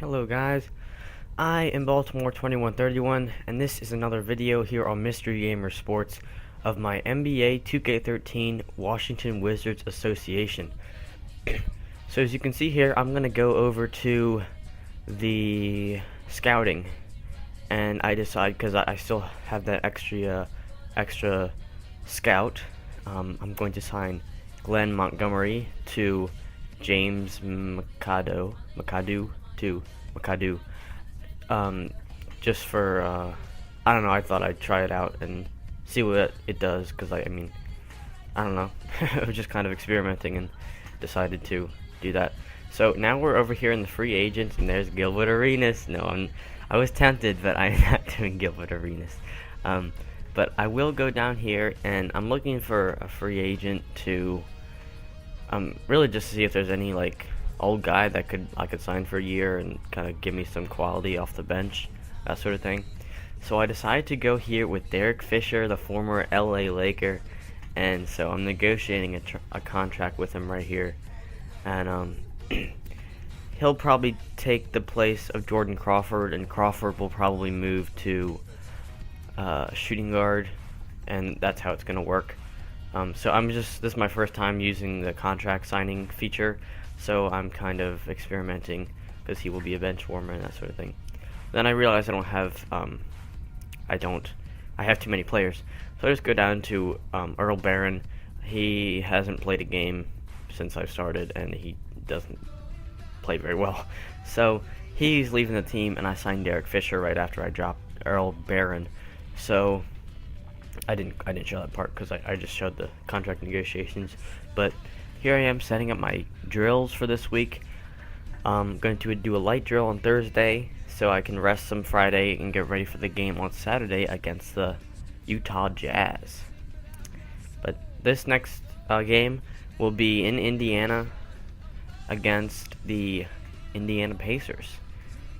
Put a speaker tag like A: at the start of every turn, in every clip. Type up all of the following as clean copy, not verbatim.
A: Hello guys, I am Baltimore2131 and this is another video here on MreGamersSports of my NBA 2K13 Washington Wizards Association. So as you can see here, I'm going to go over to the scouting, and I decide, because I still have that extra scout, I'm going to sign Glenn Montgomery to James McAdoo, just for, I don't know, I thought I'd try it out and see what it does, because I mean, I don't know, I was just kind of experimenting and decided to do that. So now we're over here in the free agents, and there's Gilbert Arenas. No, I was tempted, but I'm not doing Gilbert Arenas. But I will go down here, and I'm looking for a free agent to, really just to see if there's any like old guy that I could sign for a year and kind of give me some quality off the bench, that sort of thing. So I decided to go here with Derek Fisher, the former LA Laker, and so I'm negotiating a contract with him right here, and he'll probably take the place of Jordan Crawford, and Crawford will probably move to shooting guard, and that's how it's gonna work. So this is my first time using the contract signing feature, so I'm kind of experimenting because he will be a bench warmer and that sort of thing. Then I realized I have too many players, so I just go down to Earl Barron. He hasn't played a game since I've started, and he doesn't play very well, so he's leaving the team, and I signed Derek Fisher right after I dropped Earl Barron. So I didn't show that part because I just showed the contract negotiations. But here I am setting up my drills for this week. I'm going to do a light drill on Thursday so I can rest some Friday and get ready for the game on Saturday against the Utah Jazz. But this next game will be in Indiana against the Indiana Pacers.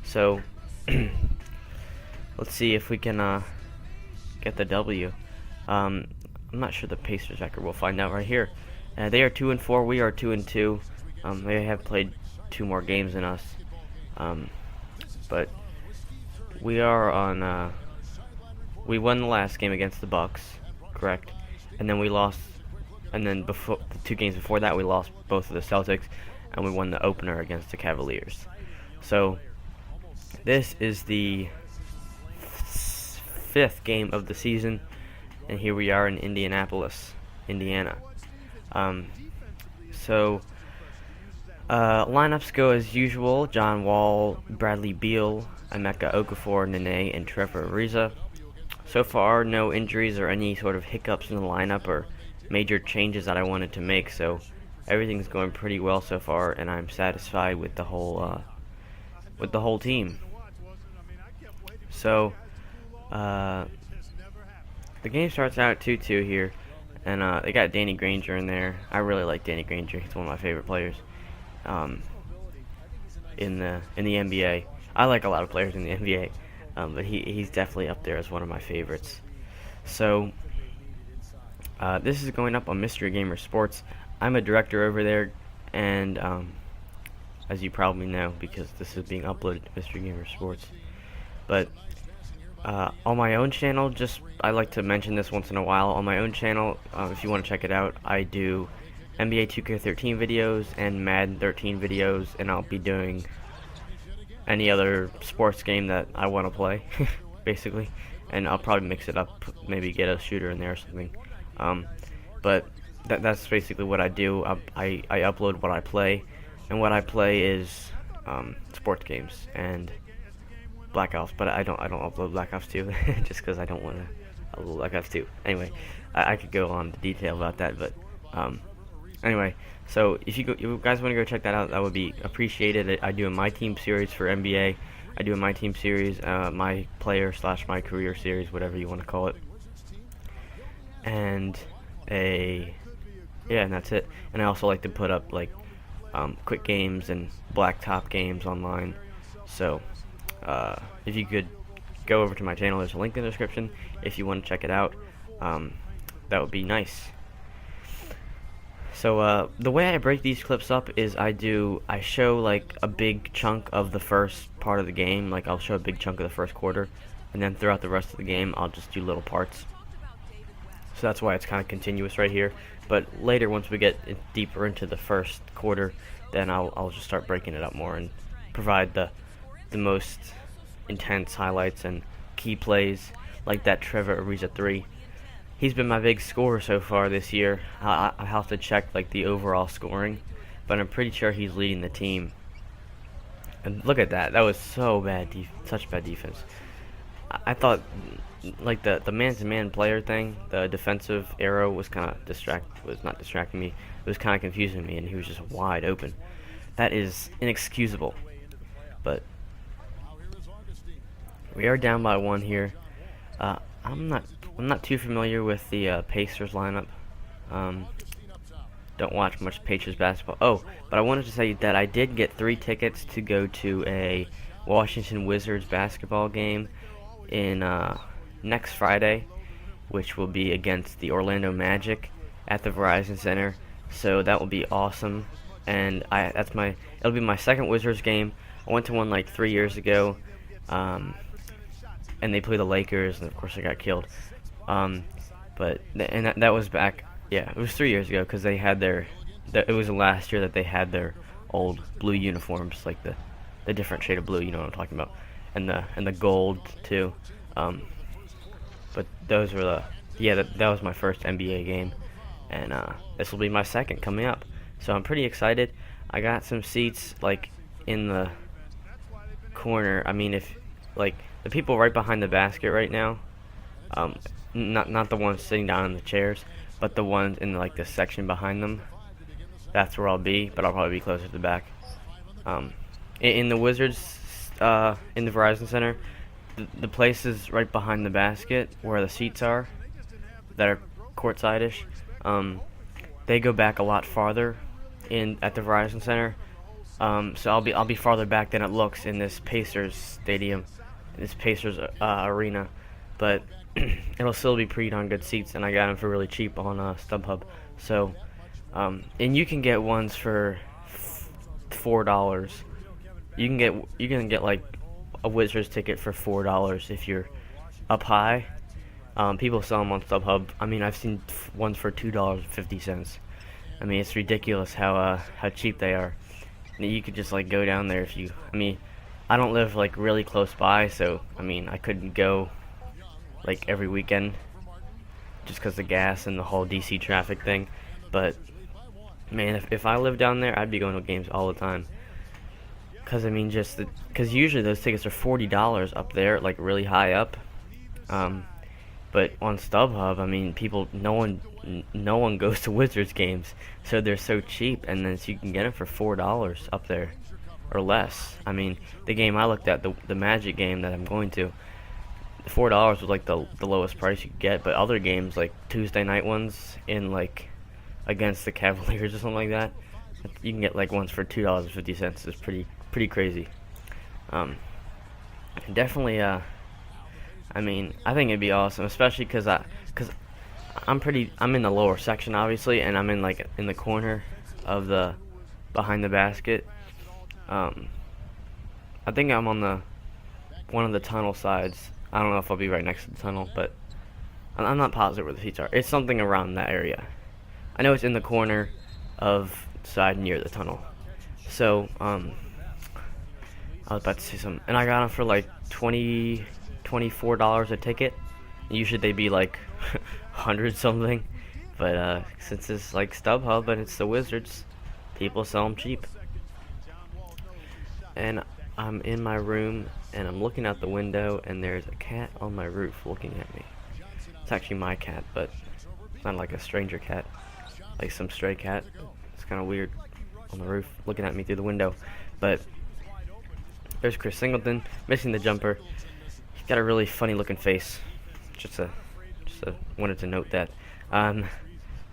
A: So let's see if we can get the W. I'm not sure the Pacers record. We'll find out right here. They are 2-4. We are 2-2. They have played 2 more games than us, but we are on. We won the last game against the Bucks, correct? And then we lost. And then before the 2 games before that, we lost both of the Celtics, and we won the opener against the Cavaliers. So this is the 5th game of the season, and here we are in Indianapolis, Indiana. Lineups go as usual: John Wall, Bradley Beal, Emeka Okafor, Nene, and Trevor Ariza. So far, no injuries or any sort of hiccups in the lineup or major changes that I wanted to make, so everything's going pretty well so far, and I'm satisfied with the whole team. So the game starts out 2-2 here, and they got Danny Granger in there. I really like Danny Granger. He's one of my favorite players in the NBA. I like a lot of players in the NBA, but he's definitely up there as one of my favorites. So this is going up on MreGamersSports. I'm a director over there, and as you probably know, because this is being uploaded to MreGamersSports. But on my own channel, I like to mention this once in a while. On my own channel, if you want to check it out, I do NBA 2K13 videos and Madden 13 videos, and I'll be doing any other sports game that I want to play, basically. And I'll probably mix it up, maybe get a shooter in there or something. But that's basically what I do. I upload what I play, and what I play is sports games and Black Ops, but I don't upload Black Ops 2 just because I don't want to upload Black Ops 2. Anyway, I could go on to detail about that, but anyway, so if you guys want to go check that out, that would be appreciated. I do a My Team series for NBA. I do a My Team series, my player / my career series, whatever you want to call it, and and that's it. And I also like to put up like quick games and blacktop games online. So if you could go over to my channel, there's a link in the description if you want to check it out. That would be nice. So the way I break these clips up is I show like a big chunk of the first part of the game, like I'll show a big chunk of the first quarter, and then throughout the rest of the game I'll just do little parts. So that's why it's kind of continuous right here. But later, once we get deeper into the first quarter, then I'll just start breaking it up more and provide the most intense highlights and key plays, like that Trevor Ariza 3. He's been my big scorer so far this year. I have to check like the overall scoring, but I'm pretty sure he's leading the team. And look at that. That was so bad. Such bad defense. I thought like the man-to-man player thing, the defensive arrow was not distracting me. It was kind of confusing me, and he was just wide open. That is inexcusable. But we are down by 1 here. I'm not too familiar with the Pacers lineup. Don't watch much Pacers basketball. Oh, but I wanted to say that I did get 3 tickets to go to a Washington Wizards basketball game in next Friday, which will be against the Orlando Magic at the Verizon Center. So that will be awesome, and it'll be my second Wizards game. I went to one like 3 years ago, and they played the Lakers, and of course I got killed. But that was back. Yeah, it was 3 years ago because they had it was the last year that they had their old blue uniforms, like the different shade of blue. You know what I'm talking about, and the gold too. But those were that was my first NBA game, and this will be my second coming up. So I'm pretty excited. I got some seats like in the corner. I mean, if like the people right behind the basket right now, not the ones sitting down in the chairs, but the ones in like the section behind them. That's where I'll be, but I'll probably be closer to the back. In the Wizards, in the Verizon Center, the places right behind the basket where the seats are, that are courtside-ish, they go back a lot farther at the Verizon Center. So I'll be farther back than it looks in this Pacers stadium, this Pacers arena, but it'll still be pretty darn good seats, and I got them for really cheap on StubHub. So, and you can get ones for $4. You can get like a Wizards ticket for $4 if you're up high. People sell them on StubHub. I mean, I've seen ones for $2.50. I mean, it's ridiculous how cheap they are. And you could just like go down there if you. I mean, I don't live like really close by, so I mean, I couldn't go like every weekend just because of gas and the whole DC traffic thing. But man, if I lived down there, I'd be going to games all the time. Cause I mean, cause usually those tickets are $40 up there, like really high up. But on StubHub, I mean, no one goes to Wizards games, so they're so cheap, and then so you can get them for $4 up there, or less. I mean, the game I looked at, the Magic game that I'm going to, $4 was like the lowest price you could get. But other games, like Tuesday night ones in like against the Cavaliers or something like that, you can get like ones for $2.50. It's pretty crazy. Definitely. I mean, I think it'd be awesome, especially because I'm in the lower section obviously, and I'm in like in the corner of the behind the basket. I think I'm on one of the tunnel sides. I don't know if I'll be right next to the tunnel, but I'm not positive where the seats are. It's something around that area. I know it's in the corner of side near the tunnel. So, I was about to say something. And I got them for like $24 a ticket. Usually they'd be like 100 something. But since it's like StubHub and it's the Wizards, people sell them cheap. And I'm in my room and I'm looking out the window and there's a cat on my roof looking at me. It's actually my cat, but it's not like a stranger cat, like some stray cat. It's kind of weird on the roof looking at me through the window. But there's Chris Singleton missing the jumper. He's got a really funny looking face. Just wanted to note that.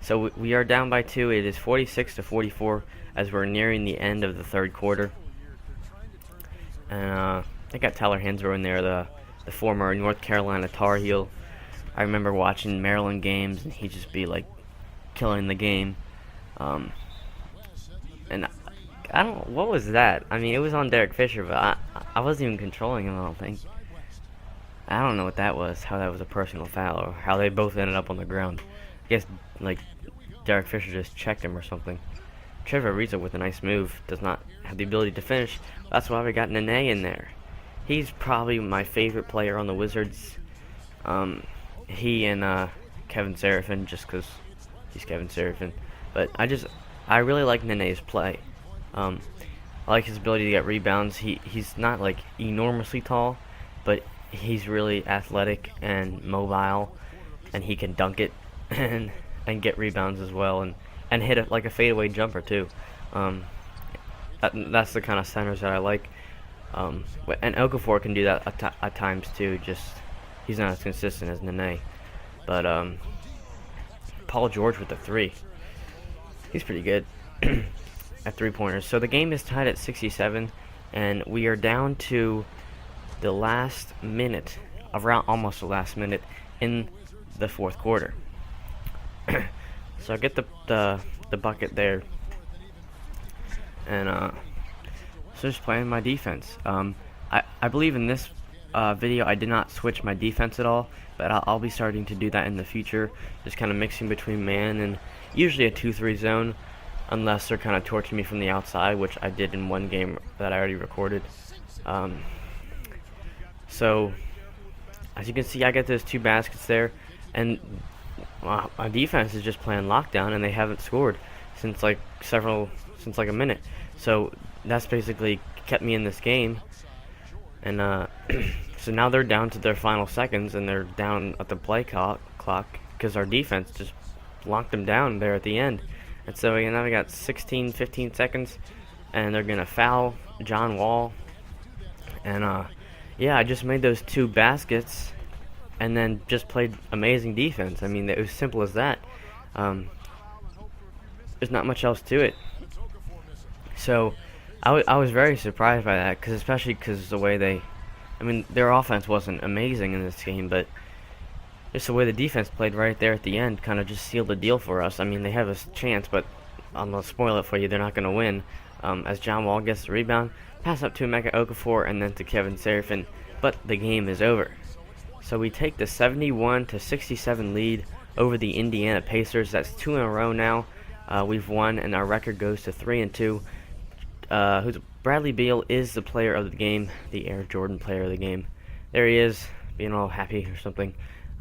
A: So we are down by 2. It is 46-44 as we're nearing the end of the third quarter. And they got Tyler Hansbrough in there, the former North Carolina Tar Heel. I remember watching Maryland games, and he'd just be like killing the game. Um, and I don't, what was that? I mean, it was on Derek Fisher, but I wasn't even controlling him, I don't think. I don't know what that was, how that was a personal foul, or how they both ended up on the ground. I guess, like, Derek Fisher just checked him or something. Trevor Ariza with a nice move does not have the ability to finish. That's why we got Nene in there. He's probably my favorite player on the Wizards. He and Kevin Seraphin, just because he's Kevin Seraphin. But I really like Nene's play. I like his ability to get rebounds. He's not like enormously tall, but he's really athletic and mobile, and he can dunk it and get rebounds as well, and hit it like a fadeaway jumper too. That's the kind of centers that I like. And Okafor can do that at times too. Just he's not as consistent as Nene. But Paul George with the three, he's pretty good at 3-pointers. So the game is tied at 67, and we are down to the last minute, around almost the last minute in the fourth quarter. So I get the bucket there, and so just playing my defense. I believe in this video I did not switch my defense at all, but I'll be starting to do that in the future, just kind of mixing between man and usually a 2-3 zone, unless they're kind of torching me from the outside, which I did in one game that I already recorded. So as you can see, I get those 2 baskets there, and my defense is just playing lockdown, and they haven't scored since like a minute. So that's basically kept me in this game, and so now they're down to their final seconds, and they're down at the play clock because our defense just locked them down there at the end. And so now we got 15 seconds, and they're gonna foul John Wall, and yeah, I just made those 2 baskets and then just played amazing defense. I mean, it was simple as that. There's not much else to it. So I was very surprised by that, especially because the way their offense wasn't amazing in this game, but just the way the defense played right there at the end kind of just sealed the deal for us. I mean, they have a chance, but I'm going to spoil it for you. They're not going to win. As John Wall gets the rebound, pass up to Emeka Okafor, and then to Kevin Seraphin, but the game is over. So we take the 71-67 lead over the Indiana Pacers. That's 2 in a row now. We've won, and our record goes to 3-2. Bradley Beal is the player of the game, the Air Jordan player of the game. There he is, being all happy or something.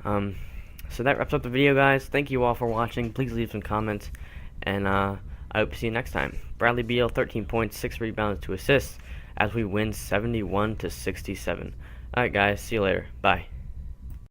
A: So that wraps up the video, guys. Thank you all for watching. Please leave some comments, and I hope to see you next time. Bradley Beal, 13 points, 6 rebounds, 2 assists, as we win 71-67. Alright, guys, see you later. Bye.